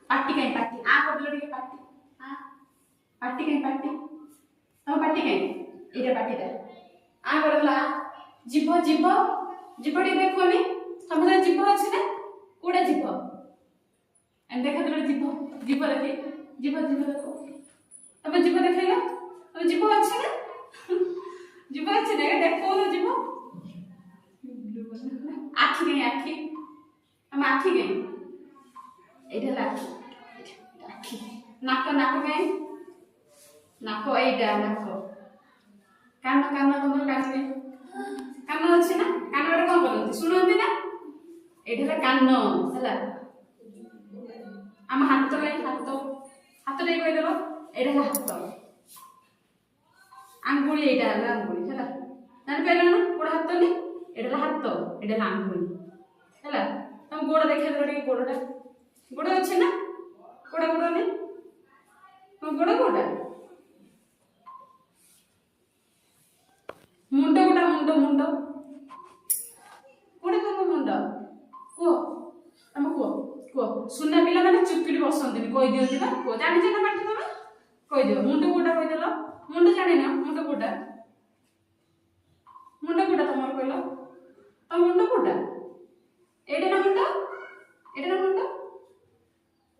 पाटी कहीं पाटी आ कर लो पाटी आ पाटी कहीं पाटी तम पाटी कहीं एटा पाटी दा आ करला जीव जीव जीवटी देखोनी समझ जीव अछि ना कोडा जीव एम देखा दो जीव जीव देखी जीव जीव देखो तब जीव देखैला तब जीव अछि ना जीव अछि ना देखो ना जीव आखी कहीं आखी हम आखी कहीं एटा आखी नाक नाक कहीं नाक एटा नाक कान कान तुम कान कान अच्छी ना कान रे कौन बोलती शुणती ना एटा कान है आम हाथ कहीं हाथ हाथ टे कहीदेव एटा हाथ आंगुली एटा आंगुली है जान पार ना गोड़ हाथ नहीं एटा हाथ एटा आंगुली है तुम गोड़ देखा टे गोड़टा गोड़ अच्छे ना गोड़ा गोड़ नहीं तुम गोड़ गोड़ा मुंड गोटा मुंड मुंड कोड़े तुम मुंड कुह तुम कुह कुह सुना पिला मैंने चुपकिड़ी बसती कही दिखती ना कुह जानी ना पाठ तुम कहीदेव मुंड गोटा कहीदेल मुंड जानी ना मुंड गोटा तुम कहल तुम मुंड गोटा एटे ना मुंड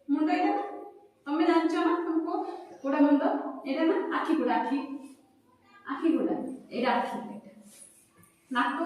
मुंड एटा ना तुम्हें जानच ना तुमको गोटा मुंड एटा ना आखि गोटा आखि गोटा एटा आखि नाक